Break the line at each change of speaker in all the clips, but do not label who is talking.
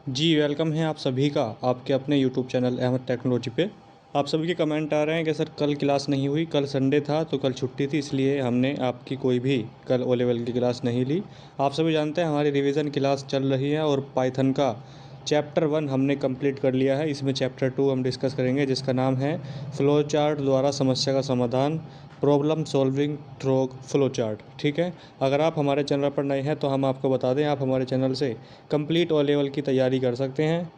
जी, welcome है आप सभी का आपके अपने यूट्यूब चैनल अहमद टेक्नोलॉजी पे। आप सभी के कमेंट आ रहे हैं कि सर कल क्लास नहीं हुई, कल संडे था तो कल छुट्टी थी, इसलिए हमने आपकी कोई भी कल ओ लेवल की क्लास नहीं ली। आप सभी जानते हैं हमारी रिवीजन क्लास चल रही है और पाइथन का चैप्टर 1 हमने कंप्लीट कर लिया है। इसमें चैप्टर 2 हम डिस्कस करेंगे जिसका नाम है फ्लो चार्ट द्वारा समस्या का समाधान, problem solving through flow chart. ठीक है, अगर आप हमारे चैनल पर नए हैं तो हम आपको बता दें, आप हमारे चैनल से कंप्लीट ओ लेवल की तैयारी कर सकते हैं।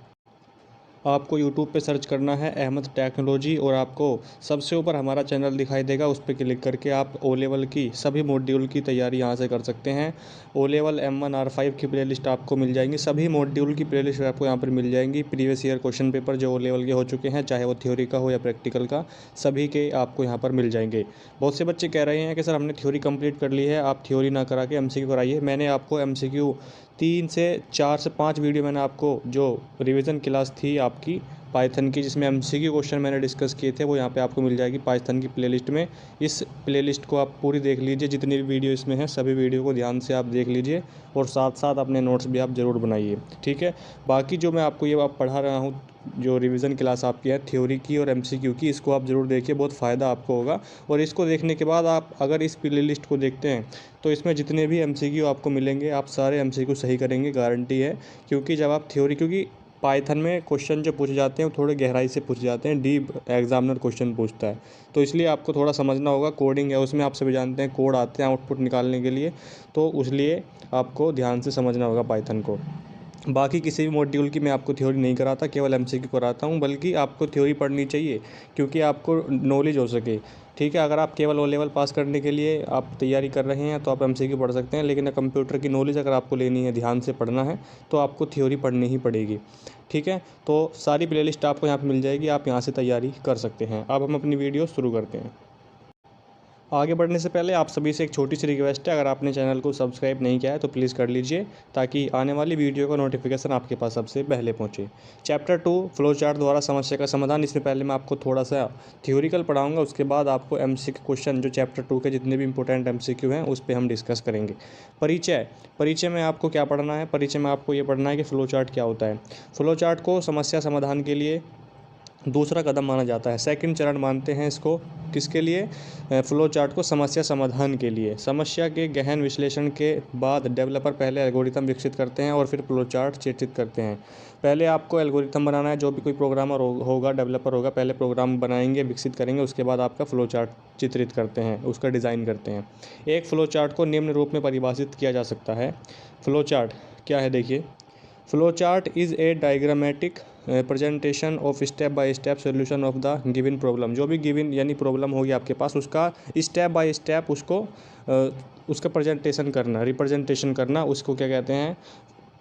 आपको यूट्यूब पे सर्च करना है अहमद टेक्नोलॉजी और आपको सबसे ऊपर हमारा चैनल दिखाई देगा, उस पर क्लिक करके आप ओ लेवल की सभी मॉड्यूल की तैयारी यहाँ से कर सकते हैं। ओ लेवल M1 R5 की प्लेलिस्ट आपको मिल जाएंगी, सभी मॉड्यूल की प्लेलिस्ट आपको यहाँ पर मिल जाएंगी। प्रीवियस ईयर क्वेश्चन पेपर जो ओ लेवल के हो चुके हैं, चाहे वो थ्योरी का हो या प्रैक्टिकल का, सभी के आपको यहाँ पर मिल जाएंगे। बहुत से बच्चे कह रहे हैं कि सर हमने थ्योरी कंप्लीट कर ली है, आप थ्योरी ना करा के MCQ कराइए। मैंने आपको MCQ 3 से 4 से 5 वीडियो मैंने आपको जो रिवीजन क्लास थी आपकी पाइथन की, जिसमें MCQ क्वेश्चन मैंने डिस्कस किए थे, वो यहाँ पे आपको मिल जाएगी पाइथन की प्लेलिस्ट में। इस प्लेलिस्ट को आप पूरी देख लीजिए, जितनी भी वीडियो इसमें है सभी वीडियो को ध्यान से आप देख लीजिए और साथ साथ अपने नोट्स भी आप ज़रूर बनाइए। ठीक है, बाकी जो मैं आपको ये आप पढ़ा रहा हूँ, जो रिवीजन क्लास आपकी है थ्योरी की और MCQ की, इसको आप ज़रूर देखिए, बहुत फ़ायदा आपको होगा। और इसको देखने के बाद आप अगर इस प्ले लिस्ट को देखते हैं तो इसमें जितने भी MCQ आपको मिलेंगे आप सारे MCQ सही करेंगे, गारंटी है। क्योंकि जब आप थ्योरी, क्योंकि पाइथन में क्वेश्चन जो पूछे जाते हैं वो थोड़े गहराई से पूछे जाते हैं, डीप एग्जामिनर क्वेश्चन पूछता है, तो इसलिए आपको थोड़ा समझना होगा। कोडिंग है उसमें, आप सभी जानते हैं कोड आते हैं आउटपुट निकालने के लिए, तो उसलिए आपको ध्यान से समझना होगा पाइथन को। बाकी किसी भी मॉड्यूल की मैं आपको थ्योरी नहीं कराता, केवल MCQ कराता हूँ, बल्कि आपको थ्योरी पढ़नी चाहिए क्योंकि आपको नॉलेज हो सके। ठीक है, अगर आप केवल ओ लेवल पास करने के लिए आप तैयारी कर रहे हैं तो आप MCQ पढ़ सकते हैं, लेकिन कंप्यूटर की नॉलेज अगर आपको लेनी है, ध्यान से पढ़ना है, तो आपको थ्योरी पढ़नी ही पड़ेगी। ठीक है, तो सारी प्लेलिस्ट आपको यहाँ पर मिल जाएगी, आप यहाँ से तैयारी कर सकते हैं। अब हम अपनी वीडियो शुरू करते हैं। आगे बढ़ने से पहले आप सभी से एक छोटी सी रिक्वेस्ट है, अगर आपने चैनल को सब्सक्राइब नहीं किया है तो प्लीज़ कर लीजिए, ताकि आने वाली वीडियो का नोटिफिकेशन आपके पास सबसे पहले पहुंचे। चैप्टर 2 फ्लो चार्ट द्वारा समस्या का समाधान, इसमें पहले मैं आपको थोड़ा सा थ्योरिकल पढ़ाऊंगा, उसके बाद आपको MCQ क्वेश्चन जो चैप्टर 2 के जितने भी इंपॉर्टेंट MCQ हैं उस पर हम डिस्कस करेंगे। परिचय परिचय में आपको क्या पढ़ना है? परिचय में आपको ये पढ़ना है कि फ्लो चार्ट क्या होता है। फ्लो चार्ट को समस्या समाधान के लिए दूसरा कदम माना जाता है, सेकंड चरण मानते हैं इसको। किसके लिए? फ्लो चार्ट को समस्या समाधान के लिए। समस्या के गहन विश्लेषण के बाद डेवलपर पहले एल्गोरिथम विकसित करते हैं और फिर फ्लो चार्ट चित्रित करते हैं। पहले आपको एल्गोरिथम बनाना है, जो भी कोई प्रोग्रामर होगा, डेवलपर होगा, पहले प्रोग्राम बनाएंगे, विकसित करेंगे, उसके बाद आपका फ्लो चार्ट चित्रित करते हैं, उसका डिज़ाइन करते हैं। एक फ्लो चार्ट को निम्न रूप में परिभाषित किया जा सकता है। फ्लो चार्ट क्या है देखिए, flow chart is a diagrammatic presentation of step by step solution of the given problem. जो भी गिवन यानी प्रॉब्लम होगी आपके पास, उसका स्टेप बाय स्टेप उसका प्रेजेंटेशन करना, रिप्रेजेंटेशन करना, उसको क्या कहते हैं?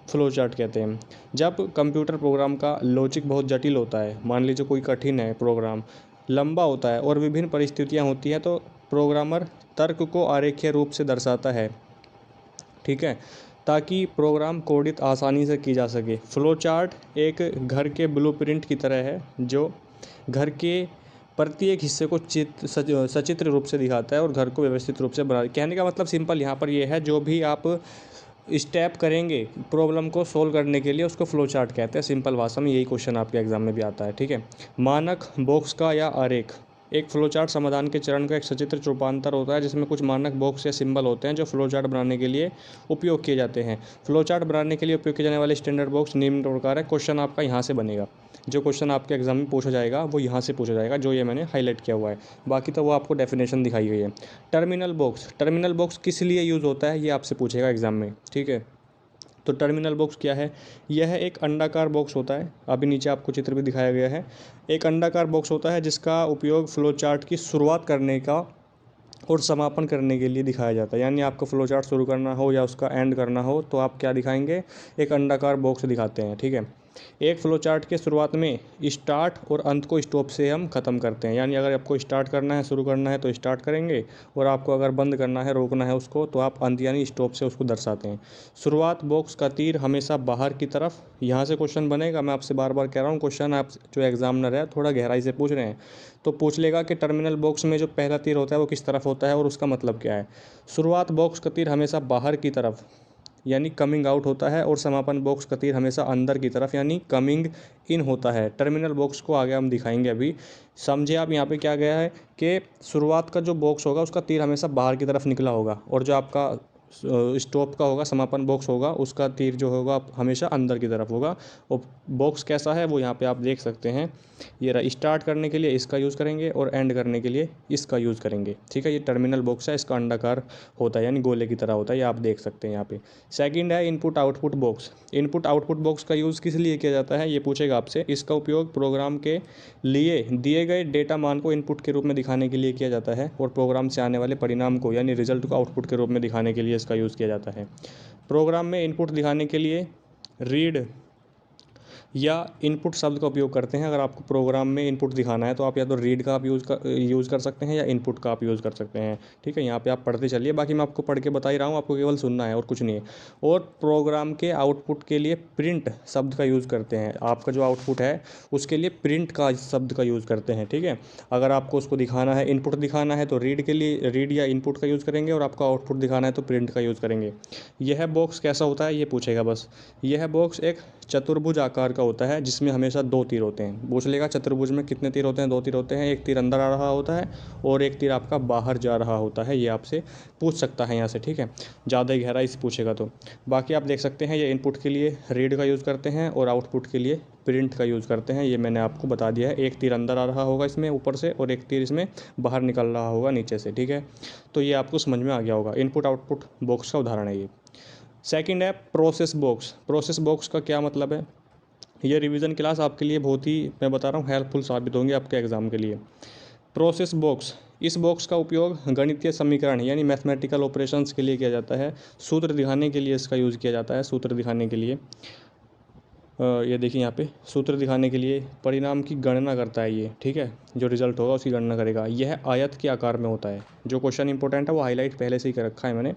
फ्लो चार्ट कहते हैं। जब कंप्यूटर प्रोग्राम का लॉजिक बहुत जटिल होता है, मान लीजिए कोई कठिन है प्रोग्राम, लंबा होता है और विभिन्न परिस्थितियाँ होती हैं, तो प्रोग्रामर तर्क को आरेखीय रूप से दर्शाता है। ठीक है, ताकि प्रोग्राम कोडित आसानी से की जा सके। फ्लो चार्ट एक घर के ब्लूप्रिंट की तरह है, जो घर के प्रत्येक हिस्से को सचित्र रूप से दिखाता है और घर को व्यवस्थित रूप से बना। कहने का मतलब सिंपल यहाँ पर ये है, जो भी आप स्टेप करेंगे प्रॉब्लम को सोल्व करने के लिए, उसको फ्लो चार्ट कहते हैं। सिंपल भाषा में यही क्वेश्चन आपके एग्जाम में भी आता है। ठीक है, मानक बॉक्स का या आरेख। एक फ्लो चार्ट समाधान के चरण का एक सचित्र रूपांतर होता है, जिसमें कुछ मानक बॉक्स या सिंबल होते हैं जो फ्लो चार्ट बनाने के लिए उपयोग किए जाते हैं। फ्लो चार्ट बनाने के लिए उपयोग किए जाने वाले स्टैंडर्ड बॉक्स निम्न प्रकार है। क्वेश्चन आपका यहाँ से बनेगा, जो क्वेश्चन आपके एग्जाम में पूछा जाएगा वो यहाँ से पूछा जाएगा, जो ये मैंने हाईलाइट किया हुआ है। बाकी तो वो आपको डेफिनेशन दिखाई गई है। टर्मिनल बॉक्स किस लिए यूज़ होता है, ये आपसे पूछेगा एग्जाम में। ठीक है, तो टर्मिनल बॉक्स क्या है? यह एक अंडाकार बॉक्स होता है, अभी नीचे आपको चित्र भी दिखाया गया है। एक अंडाकार बॉक्स होता है जिसका उपयोग फ्लो चार्ट की शुरुआत करने का और समापन करने के लिए दिखाया जाता है। यानी आपको फ्लो चार्ट शुरू करना हो या उसका एंड करना हो तो आप क्या दिखाएंगे? एक अंडाकार बॉक्स दिखाते हैं। ठीक है, एक फ्लो चार्ट के शुरुआत में स्टार्ट और अंत को स्टॉप से हम ख़त्म करते हैं। यानी अगर आपको स्टार्ट करना है, शुरू करना है तो स्टार्ट करेंगे, और आपको अगर बंद करना है, रोकना है उसको, तो आप अंत यानी स्टॉप से उसको दर्शाते हैं। शुरुआत बॉक्स का तीर हमेशा बाहर की तरफ, यहाँ से क्वेश्चन बनेगा। मैं आपसे बार बार कह रहा हूँ, क्वेश्चन आप जो एग्जामिनर है थोड़ा गहराई से पूछ रहे हैं, तो पूछ लेगा कि टर्मिनल बॉक्स में जो पहला तीर होता है वो किस तरफ होता है और उसका मतलब क्या है। शुरुआत बॉक्स का तीर हमेशा बाहर की तरफ यानी कमिंग आउट होता है, और समापन बॉक्स का तीर हमेशा अंदर की तरफ यानी कमिंग इन होता है। टर्मिनल बॉक्स को आगे हम दिखाएंगे अभी। समझे आप यहाँ पे क्या गया है कि शुरुआत का जो बॉक्स होगा उसका तीर हमेशा बाहर की तरफ निकला होगा, और जो आपका स्टॉप का होगा, समापन बॉक्स होगा, उसका तीर जो होगा हमेशा अंदर की तरफ होगा। और बॉक्स कैसा है वो यहाँ पे आप देख सकते हैं। ये रहा, स्टार्ट करने के लिए इसका यूज़ करेंगे और एंड करने के लिए इसका यूज़ करेंगे, ठीक है। ये टर्मिनल बॉक्स है, इसका अंडाकार होता है यानी गोले की तरह होता है, ये आप देख सकते हैं यहाँ पे। सेकंड है input output box. Input output box का यूज़ किस लिए किया जाता है ये पूछेगा आपसे। इसका उपयोग प्रोग्राम के लिए दिए गए डेटा मान को इनपुट के रूप में दिखाने के लिए किया जाता है, और प्रोग्राम से आने वाले परिणाम को यानी रिजल्ट को आउटपुट के रूप में दिखाने के लिए इसका यूज़ किया जाता है। प्रोग्राम में इनपुट दिखाने के लिए रीड या इनपुट शब्द का उपयोग करते हैं। अगर आपको प्रोग्राम में इनपुट दिखाना है तो आप या तो रीड का आप यूज़ कर सकते हैं या इनपुट का आप यूज़ कर सकते हैं, ठीक है। यहाँ पे आप पढ़ते चलिए, बाकी मैं आपको पढ़ के बता ही रहा हूँ, आपको केवल सुनना है और कुछ नहीं है। और प्रोग्राम के आउटपुट के लिए प्रिंट शब्द का यूज़ करते हैं। आपका जो आउटपुट है उसके लिए प्रिंट का शब्द का यूज़ करते हैं, ठीक है। अगर आपको उसको दिखाना है, इनपुट दिखाना है तो रीड के लिए रीड या इनपुट का यूज़ करेंगे, और आपका आउटपुट दिखाना है तो प्रिंट का यूज़ करेंगे। यह बॉक्स कैसा होता है ये पूछेगा बस। यह बॉक्स एक चतुर्भुज आकार का होता है जिसमें हमेशा दो तीर होते हैं। पूछ लेगा चतुर्भुज में कितने तीर होते हैं, दो तीर होते हैं। एक तीर अंदर आ रहा होता है और एक तीर आपका बाहर जा रहा होता है, ये आपसे पूछ सकता है यहाँ से, ठीक है। ज़्यादा गहराई से पूछेगा तो। बाकी आप देख सकते हैं ये इनपुट के लिए रीड का यूज़ करते हैं और आउटपुट के लिए प्रिंट का यूज़ करते हैं, ये मैंने आपको बता दिया है। एक तीर अंदर आ रहा होगा इसमें ऊपर से, और एक तीर इसमें बाहर निकल रहा होगा नीचे से, ठीक है। तो ये आपको समझ में आ गया होगा। इनपुट आउटपुट बॉक्स का उदाहरण है ये। सेकंड है प्रोसेस बॉक्स। प्रोसेस बॉक्स का क्या मतलब है, ये रिवीजन क्लास आपके लिए बहुत ही, मैं बता रहा हूँ, हेल्पफुल साबित होंगे आपके एग्ज़ाम के लिए। प्रोसेस बॉक्स, इस बॉक्स का उपयोग गणितीय समीकरण यानी मैथमेटिकल ऑपरेशंस के लिए किया जाता है। सूत्र दिखाने के लिए इसका यूज़ किया जाता है, सूत्र दिखाने के लिए। ये देखिए यहाँ पे सूत्र दिखाने के लिए परिणाम की गणना करता है ये, ठीक है। जो रिजल्ट होगा उसकी गणना करेगा। यह आयत के आकार में होता है। जो क्वेश्चन इंपॉर्टेंट है वो हाईलाइट पहले से ही कर रखा है मैंने।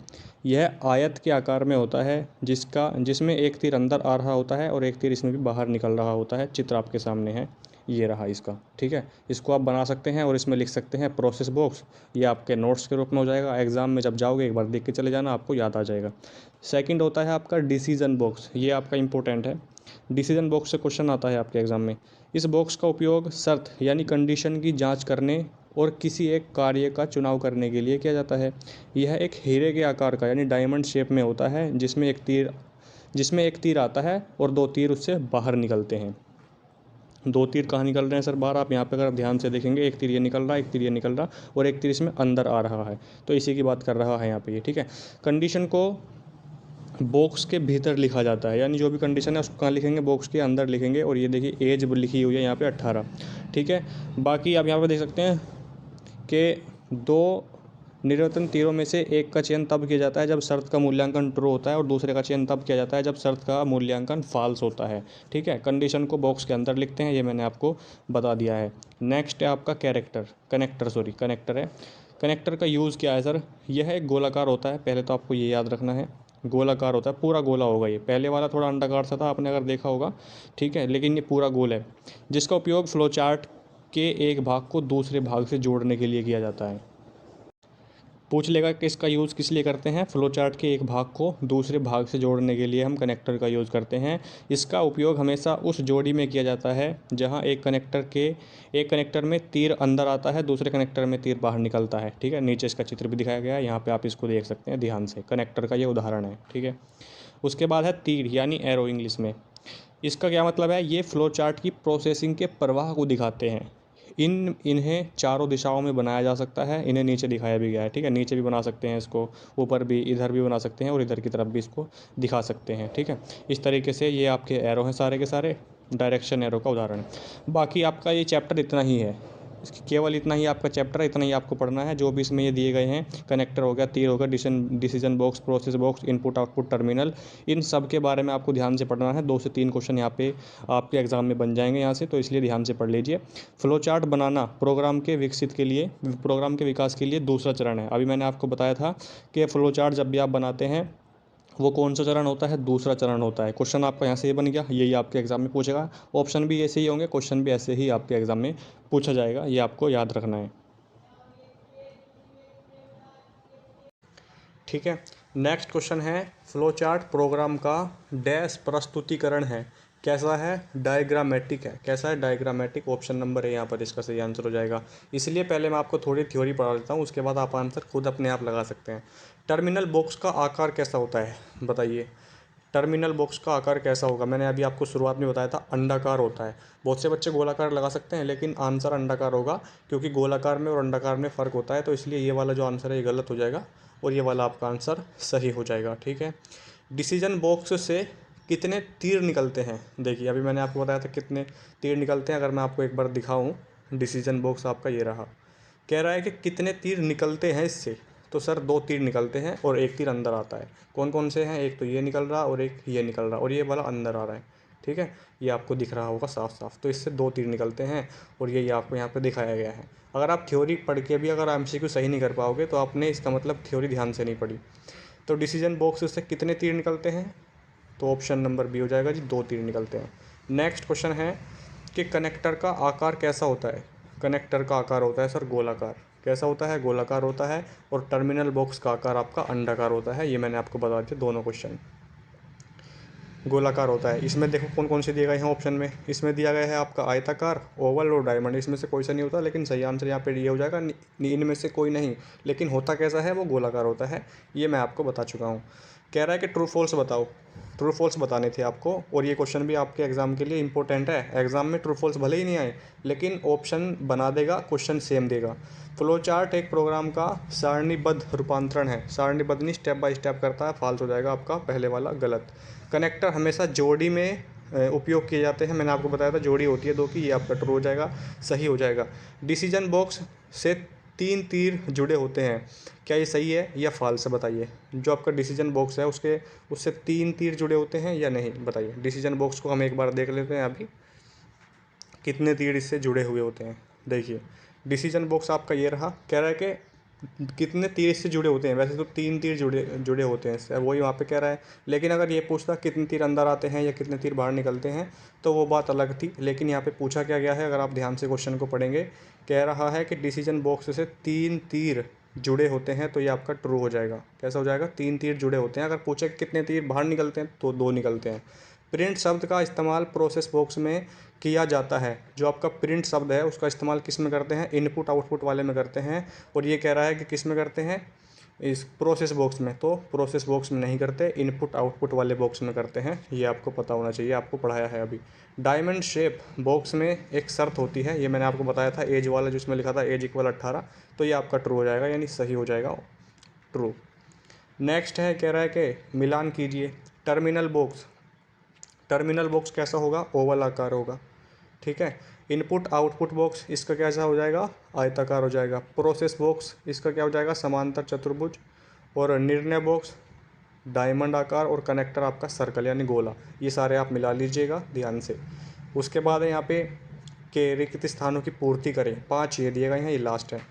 यह आयत के आकार में होता है जिसमें एक तीर अंदर आ रहा होता है और एक तीर इसमें भी बाहर निकल रहा होता है। चित्र आपके सामने है, ये रहा इसका, ठीक है। इसको आप बना सकते हैं और इसमें लिख सकते हैं प्रोसेस बॉक्स। ये आपके नोट्स के रूप में हो जाएगा। एग्जाम में जब जाओगे एक बार देख के चले जाना, आपको याद आ जाएगा। सेकंड होता है आपका डिसीजन बॉक्स। ये आपका इंपॉर्टेंट है। डिसीजन बॉक्स से क्वेश्चन आता है आपके एग्जाम में। इस बॉक्स का उपयोग शर्त यानी कंडीशन की जांच करने और किसी एक कार्य का चुनाव करने के लिए किया जाता है। यह एक हीरे के आकार का यानी डायमंड शेप में होता है जिसमें एक तीर आता है और दो तीर उससे बाहर निकलते हैं। दो तीर कहाँ निकल रहे हैं सर बाहर, आप यहाँ पे अगर ध्यान से देखेंगे, एक तीर ये निकल रहा है, एक तीर ये निकल रहा, और एक तीर इसमें अंदर आ रहा है। तो इसी की बात कर रहा है यहाँ पे ये, ठीक है। कंडीशन को बॉक्स के भीतर लिखा जाता है, यानी जो भी कंडीशन है उसको कहाँ लिखेंगे, बॉक्स के अंदर लिखेंगे। और ये देखिए एज लिखी हुई है यहाँ पे 18, ठीक है। बाकी आप यहाँ पे देख सकते हैं कि दो निरंतर तीरों में से एक का चयन तब किया जाता है जब शर्त का मूल्यांकन ट्रू होता है, और दूसरे का चयन तब किया जाता है जब शर्त का मूल्यांकन फॉल्स होता है, ठीक है। कंडीशन को बॉक्स के अंदर लिखते हैं, ये मैंने आपको बता दिया है। नेक्स्ट है आपका कनेक्टर है। कनेक्टर का यूज़ क्या है सर, यह एक गोलाकार होता है। पहले तो आपको ये याद रखना है, गोलाकार होता है, पूरा गोला होगा ये। पहले वाला थोड़ा अंडाकार सा था, आपने अगर देखा होगा, ठीक है, लेकिन ये पूरा गोल है, जिसका उपयोग फ्लो चार्ट के एक भाग को दूसरे भाग से जोड़ने के लिए किया जाता है। पूछ लेगा कि इसका यूज़ किस लिए करते हैं। फ्लो चार्ट के एक भाग को दूसरे भाग से जोड़ने के लिए हम कनेक्टर का यूज़ करते हैं। इसका उपयोग हमेशा उस जोड़ी में किया जाता है जहां एक कनेक्टर में तीर अंदर आता है, दूसरे कनेक्टर में तीर बाहर निकलता है, ठीक है। नीचे इसका चित्र भी दिखाया गया है, यहाँ पे आप इसको देख सकते हैं ध्यान से। कनेक्टर का ये उदाहरण है, ठीक है। उसके बाद है तीर यानी एरो इंग्लिश में। इसका क्या मतलब है, ये फ्लो चार्ट की प्रोसेसिंग के प्रवाह को दिखाते हैं। इन्हें चारों दिशाओं में बनाया जा सकता है, इन्हें नीचे दिखाया भी गया है, ठीक है। नीचे भी बना सकते हैं इसको, ऊपर भी, इधर भी बना सकते हैं, और इधर की तरफ भी इसको दिखा सकते हैं, ठीक है। इस तरीके से ये आपके एरो हैं सारे के सारे, डायरेक्शन एरो का उदाहरण है। बाकी आपका ये चैप्टर इतना ही है, केवल इतना ही आपका चैप्टर है, इतना ही आपको पढ़ना है। जो भी इसमें ये दिए गए हैं, कनेक्टर हो गया, तीर हो गया, decision box, process box, input output terminal, इन सब के बारे में आपको ध्यान से पढ़ना है। 2 से 3 क्वेश्चन यहाँ पे आपके एग्जाम में बन जाएंगे यहाँ से, तो इसलिए ध्यान से पढ़ लीजिए। फ्लो चार्ट बनाना प्रोग्राम के विकास के लिए दूसरा चरण है। अभी मैंने आपको बताया था कि फ्लो चार्ट जब भी आप बनाते हैं वो कौन सा चरण होता है, दूसरा चरण होता है। क्वेश्चन आपका यहाँ से ये बन गया, यही आपके एग्जाम में पूछेगा। ऑप्शन भी ऐसे ही होंगे, क्वेश्चन भी ऐसे ही आपके एग्जाम में पूछा जाएगा, ये आपको याद रखना है, ठीक है। नेक्स्ट क्वेश्चन है फ्लो चार्ट प्रोग्राम का डैश प्रस्तुतिकरण है। कैसा है? डायग्रामेटिक है। कैसा है? डायग्रामेटिक। ऑप्शन नंबर है यहाँ पर इसका सही आंसर हो जाएगा। इसलिए पहले मैं आपको थोड़ी थ्योरी पढ़ा देता हूँ, उसके बाद आप आंसर खुद अपने आप लगा सकते हैं। टर्मिनल बॉक्स का आकार कैसा होता है बताइए। टर्मिनल बॉक्स का आकार कैसा होगा? मैंने अभी आपको शुरुआत में बताया था अंडाकार होता है। बहुत से बच्चे गोलाकार लगा सकते हैं, लेकिन आंसर अंडाकार होगा, क्योंकि गोलाकार में और अंडाकार में फ़र्क होता है। तो इसलिए ये वाला जो आंसर है ये गलत हो जाएगा और ये वाला आपका आंसर सही हो जाएगा। ठीक है। डिसीजन बॉक्स से कितने तीर निकलते हैं? देखिए अभी मैंने आपको बताया था कितने तीर निकलते हैं। अगर मैं आपको एक बार दिखाऊं, डिसीजन बॉक्स आपका ये रहा। कह रहा है कि कितने तीर निकलते हैं इससे। तो सर 2 तीर निकलते हैं और 1 तीर अंदर आता है। कौन कौन से हैं? एक तो ये निकल रहा और एक ये निकल रहा और ये वाला अंदर आ रहा है। ठीक है, ये आपको दिख रहा होगा साफ साफ। तो इससे 2 तीर निकलते हैं और ये आपको यहाँ पे दिखाया गया है। अगर आप थ्योरी पढ़ के भी अगर एमसीक्यू सही नहीं कर पाओगे तो आपने इसका मतलब थ्योरी ध्यान से नहीं पढ़ी। तो डिसीजन बॉक्स से कितने तीर निकलते हैं? तो ऑप्शन नंबर बी हो जाएगा जी, 2 तीर निकलते हैं। नेक्स्ट क्वेश्चन है कि कनेक्टर का आकार कैसा होता है? कनेक्टर का आकार होता है सर गोलाकार। कैसा होता है? गोलाकार होता है। और टर्मिनल बॉक्स का आकार आपका अंडाकार होता है। ये मैंने आपको बता दिया, दोनों क्वेश्चन गोलाकार होता है। इसमें देखो कौन कौन से दिए गए हैं ऑप्शन में। इसमें दिया गया है आपका आयताकार, ओवल और डायमंड। इसमें से कोई सा नहीं होता, लेकिन सही आंसर यहाँ पे ये हो जाएगा, इनमें से कोई नहीं। लेकिन होता कैसा है? वो गोलाकार होता है। ये मैं आपको बता चुका हूँ। कह रहा है कि ट्रू फॉल्स बताओ। ट्रू फॉल्स बताने थे आपको, और ये क्वेश्चन भी आपके एग्जाम के लिए इंपॉर्टेंट है। एग्जाम में ट्रू फॉल्स भले ही नहीं आए, लेकिन ऑप्शन बना देगा, क्वेश्चन सेम देगा। फ्लो चार्ट एक प्रोग्राम का सारणीबद्ध रूपांतरण है। सारणीबद्ध नहीं, स्टेप बाय स्टेप करता है। फॉल्स हो जाएगा आपका पहले वाला गलत। कनेक्टर हमेशा जोड़ी में उपयोग किए जाते हैं। मैंने आपको बताया था जोड़ी होती है 2 की। ये आपका ट्रू हो जाएगा, सही हो जाएगा। डिसीजन बॉक्स से 3 तीर जुड़े होते हैं। क्या ये सही है या फॉल्स है बताइए। जो आपका डिसीजन बॉक्स है उससे 3 तीर जुड़े होते हैं या नहीं बताइए। डिसीजन बॉक्स को हम एक बार देख लेते हैं अभी, कितने तीर इससे जुड़े हुए होते हैं। देखिए डिसीजन बॉक्स आपका ये रहा। कह रहा है कि कितने तीर इससे जुड़े होते हैं। वैसे तो 3 तीर जुड़े होते हैं इससे, वही वहाँ पे कह रहा है। लेकिन अगर ये पूछता कितने तीर अंदर आते हैं या कितने तीर बाहर निकलते हैं, तो वो बात अलग थी। लेकिन यहाँ पे पूछा क्या गया है, अगर आप ध्यान से क्वेश्चन को पढ़ेंगे, कह रहा है कि डिसीजन बॉक्स से 3 तीर जुड़े होते हैं। तो ये आपका ट्रू हो जाएगा। कैसा हो जाएगा? 3 तीर जुड़े होते हैं। अगर पूछे कितने तीर बाहर निकलते हैं, तो 2 निकलते हैं। प्रिंट शब्द का इस्तेमाल प्रोसेस बॉक्स में किया जाता है। जो आपका प्रिंट शब्द है उसका इस्तेमाल किस में करते हैं? इनपुट आउटपुट वाले में करते हैं। और ये कह रहा है कि किस में करते हैं? इस प्रोसेस बॉक्स में। तो प्रोसेस बॉक्स में नहीं करते, इनपुट आउटपुट वाले बॉक्स में करते हैं। ये आपको पता होना चाहिए, आपको पढ़ाया है अभी। डायमंड शेप बॉक्स में एक शर्त होती है। ये मैंने आपको बताया था, एज वाला जिसमें लिखा था एज इक्वल 18। तो ये आपका ट्रू हो जाएगा, यानी सही हो जाएगा, ट्रू। नेक्स्ट है, कह रहा है कि मिलान कीजिए। Terminal box. टर्मिनल बॉक्स कैसा होगा? ओवल आकार होगा। ठीक है। इनपुट आउटपुट बॉक्स इसका कैसा हो जाएगा? आयताकार हो जाएगा। प्रोसेस बॉक्स इसका क्या हो जाएगा? समांतर चतुर्भुज। और निर्णय बॉक्स डायमंड आकार। और कनेक्टर आपका सर्कल यानी गोला। ये सारे आप मिला लीजिएगा ध्यान से। उसके बाद है यहाँ पे के रिक्त स्थानों की पूर्ति करें। 5 ये दिए गए हैं, ये लास्ट है।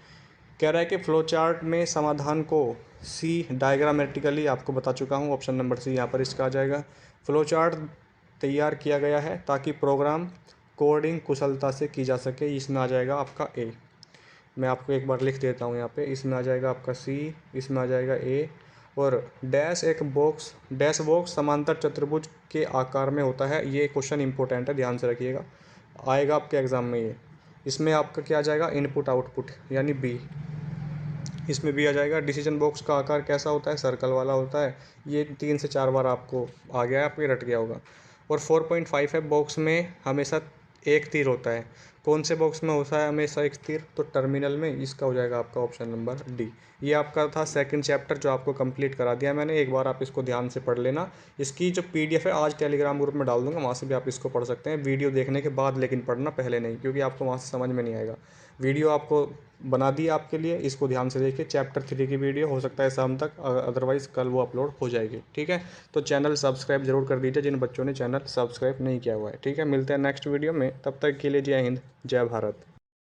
कह रहा है कि फ्लो चार्ट में समाधान को सी डायग्रामेटिकली आपको बता चुका हूँ। ऑप्शन नंबर सी यहाँ पर इसका आ जाएगा। फ्लो चार्ट तैयार किया गया है ताकि प्रोग्राम कोडिंग कुशलता से की जा सके। इसमें आ जाएगा आपका ए। मैं आपको एक बार लिख देता हूँ यहाँ पे। इसमें आ जाएगा आपका सी, इसमें आ जाएगा ए। और डैश बॉक्स समांतर चतुर्भुज के आकार में होता है। ये क्वेश्चन इंपॉर्टेंट है, ध्यान से रखिएगा, आएगा आपके एग्जाम में ये। इसमें आपका क्या आ जाएगा? इनपुट आउटपुट यानी बी। इसमें भी आ जाएगा। डिसीजन बॉक्स का आकार कैसा होता है? सर्कल वाला होता है। ये 3 से 4 बार आपको आ गया है, आपके रट गया होगा। और 4.5 है, बॉक्स में हमेशा 1 तीर होता है। कौन से बॉक्स में होता है हमेशा 1 तीर? तो टर्मिनल में। इसका हो जाएगा आपका ऑप्शन नंबर डी। ये आपका था सेकंड चैप्टर जो आपको कंप्लीट करा दिया मैंने। एक बार आप इसको ध्यान से पढ़ लेना। इसकी जो PDF है आज टेलीग्राम ग्रुप में डाल दूंगा, वहाँ से भी आप इसको पढ़ सकते हैं वीडियो देखने के बाद, लेकिन पढ़ना पहले नहीं, क्योंकि आपको वहाँ से समझ में नहीं आएगा। वीडियो आपको बना दी आपके लिए, इसको ध्यान से देखिए। चैप्टर 3 की वीडियो हो सकता है शाम तक, अदरवाइज़ कल वो अपलोड हो जाएगी। ठीक है, तो चैनल सब्सक्राइब जरूर कर दीजिए जिन बच्चों ने चैनल सब्सक्राइब नहीं किया हुआ है। ठीक है, मिलते हैं नेक्स्ट वीडियो में। तब तक के लिए जय हिंद, जय भारत।